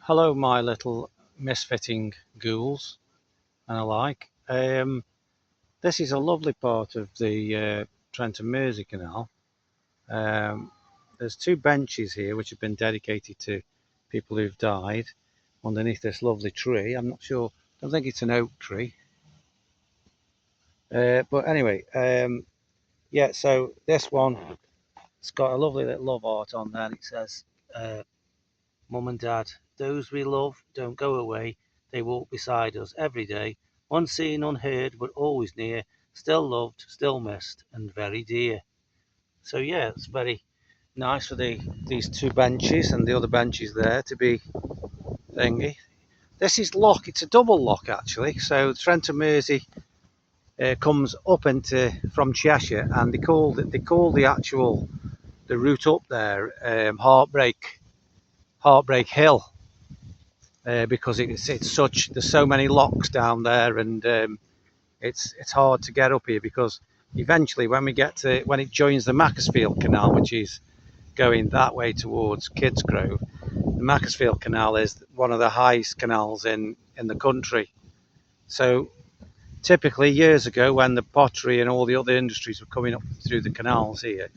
Hello, my little misfitting ghouls and alike. This is a lovely part of the Trent and Mersey Canal. Um, there's two benches here which have been dedicated to people who've died underneath this lovely tree. I'm not sure, I don't think it's an oak tree. But anyway, yeah, so this one, it's got a lovely little love art on there. It says, Mum and Dad, those we love don't go away. They walk beside us every day, unseen, unheard, but always near, still loved, still missed, and very dear. So yeah, it's very nice for these two benches and the other benches there to be thingy. This is lock. It's a double lock actually. So Trent and Mersey comes up into from Cheshire, and they call the actual the route up there Heartbreak Hill. Because it's such there's so many locks down there, and it's hard to get up here because eventually when it joins the Macclesfield Canal, which is going that way towards Kidsgrove, the Macclesfield Canal is one of the highest canals in the country. So typically years ago, when the pottery and all the other industries were coming up through the canals here,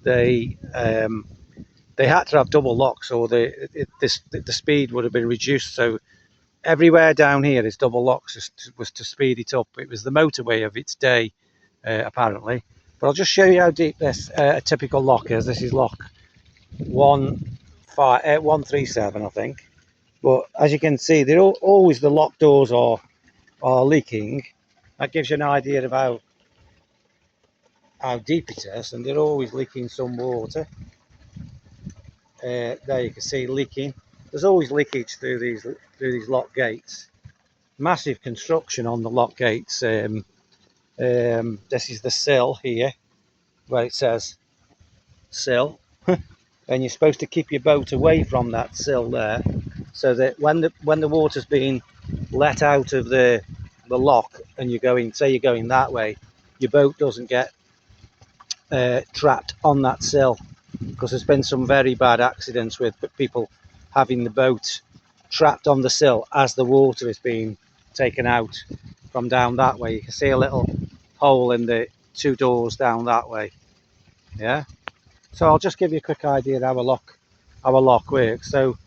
they they had to have double locks, or the speed would have been reduced. So everywhere down here is double locks, was to speed it up. It was the motorway of its day, apparently. But I'll just show you how deep this a typical lock is. This is lock 137, I think. But as you can see, they're always the lock doors are leaking. That gives you an idea of how deep it is, and they're always leaking some water. There you can see leaking. There's always leakage through these lock gates. Massive construction on the lock gates. This is the sill here, where it says sill, and you're supposed to keep your boat away from that sill there, so that when the water's being let out of the lock, and you're going that way, your boat doesn't get trapped on that sill, because there's been some very bad accidents with people having the boat trapped on the sill as the water is being taken out from down that way. You can see a little hole in the two doors down that way. Yeah. So I'll just give you a quick idea of how a lock works. So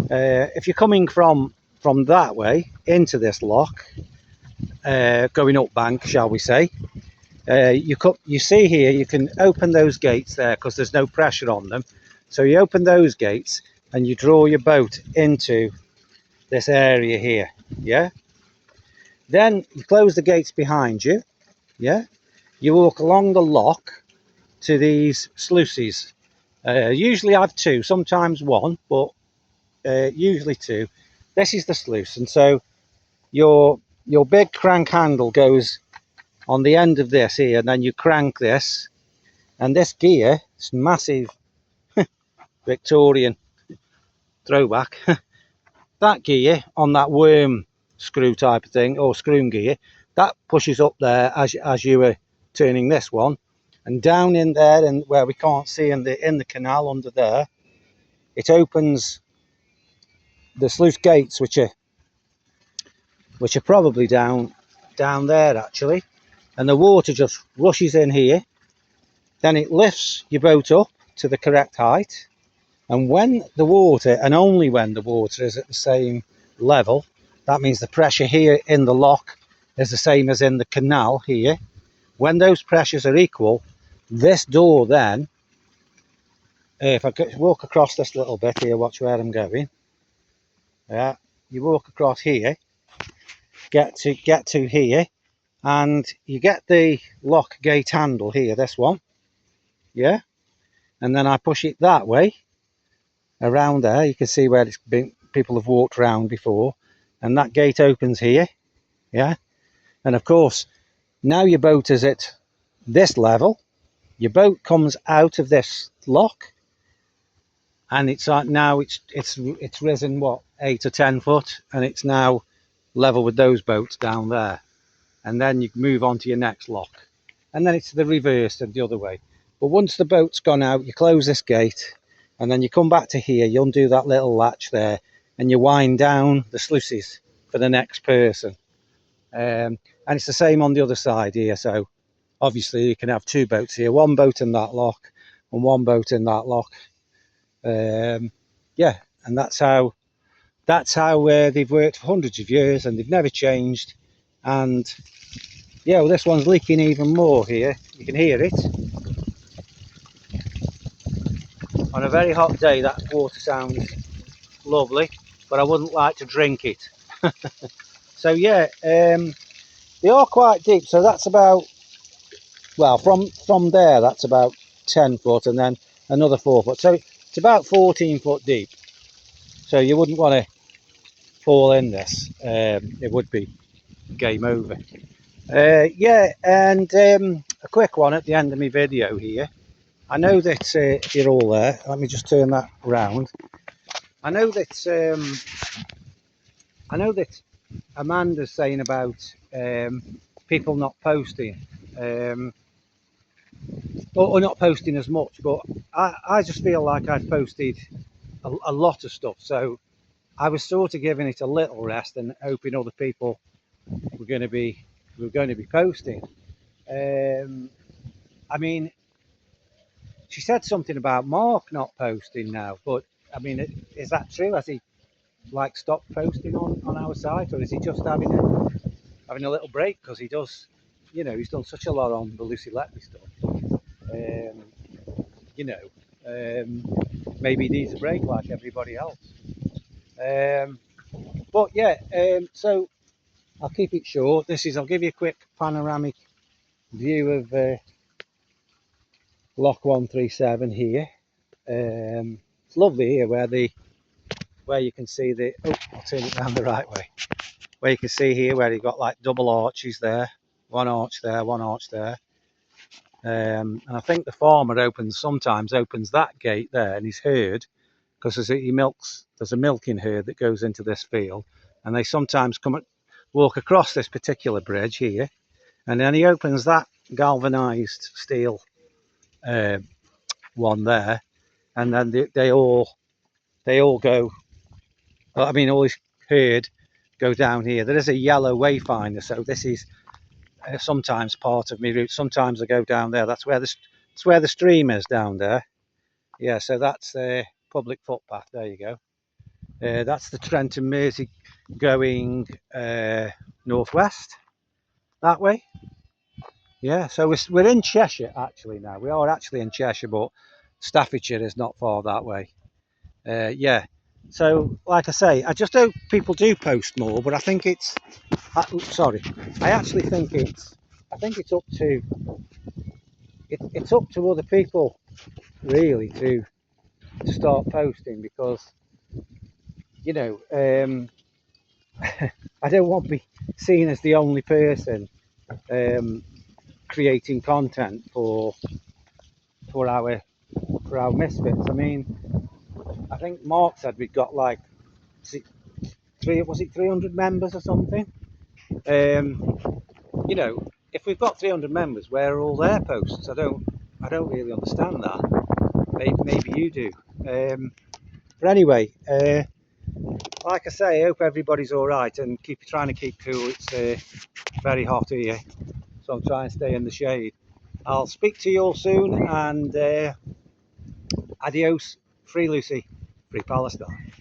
if you're coming from that way into this lock, going up bank, shall we say, you see here, you can open those gates there because there's no pressure on them. So you open those gates and you draw your boat into this area here. Yeah. Then you close the gates behind you. Yeah. You walk along the lock to these sluices. Usually I have two, sometimes one, but usually two. This is the sluice, and so your big crank handle goes on the end of this here, and then you crank this, and this gear, this massive Victorian throwback, that gear on that worm screw type of thing, or screw gear, that pushes up there as you were turning this one, and down in there, and where we can't see in the canal under there, it opens the sluice gates, which are probably down there actually, and the water just rushes in here. Then it lifts your boat up to the correct height, and when the water, and only when the water, is at the same level, that means the pressure here in the lock is the same as in the canal here. When those pressures are equal, this door then, if I walk across this little bit here, watch where I'm going. Yeah, you walk across here, get to here, and you get the lock gate handle here, this one. Yeah, and then I push it that way around there. You can see where it's been, people have walked around before, and that gate opens here. Yeah, and of course now your boat is at this level. Your boat comes out of this lock, and it's like now it's risen what, 8 or 10 foot, and it's now level with those boats down there. And then you move on to your next lock, and then it's the reverse and the other way. But once the boat's gone out, you close this gate, and then you come back to here, you undo that little latch there, and you wind down the sluices for the next person. And it's the same on the other side here. So obviously you can have two boats here, one boat in that lock and one boat in that lock. Yeah, and that's how they've worked for hundreds of years, and they've never changed. And yeah, well, this one's leaking even more here. You can hear it. On a very hot day, that water sounds lovely, but I wouldn't like to drink it. So yeah, they are quite deep. So that's about, well, from there, that's about 10 foot, and then another 4 foot. So it's about 14 foot deep. So you wouldn't want to fall in this. It would be game over. Yeah, and a quick one at the end of my video here. I know that you're all there. Let me just turn that round. I know that Amanda's saying about people not posting, or not posting as much. But I just feel like I've posted a lot of stuff. So I was sort of giving it a little rest and hoping other people were going to be posting. I mean, she said something about Mark not posting now, but I mean, is that true? Has he like stopped posting on our site, or is he just having a little break because he does, he's done such a lot on the Lucy Letley stuff. Um, you know, maybe he needs a break like everybody else. But yeah, so I'll keep it short. I'll give you a quick panoramic view of Lock 137 here. It's lovely here where you can see I'll turn it around the right way. Where you can see here where you've got like double arches there, one arch there, one arch there. And I think the farmer sometimes opens that gate there, and he's herd, because there's a milking herd that goes into this field, and they sometimes walk across this particular bridge here, and then he opens that galvanized steel one there, and then they all go. I mean, all his herd go down here. There is a yellow wayfinder, so this is sometimes part of my route. Sometimes I go down there. That's where the stream is down there. Yeah, so that's the public footpath. There you go. That's the Trent and Mersey going northwest that way. Yeah, so we're in Cheshire actually now. We are actually in Cheshire, but Staffordshire is not far that way. Yeah, so like I say, I just hope people do post more. But I think I actually think it's up to other people really to start posting, because I don't want to be seen as the only person creating content for our misfits. I mean, I think Mark said we've got like 300 members or something. If we've got 300 members, where are all their posts? I don't really understand that. Maybe you do. But anyway, like I say, I hope everybody's all right, and trying to keep cool. It's very hot here, so I'm trying to stay in the shade. I'll speak to you all soon, and adios. Free Lucy, free Palestine.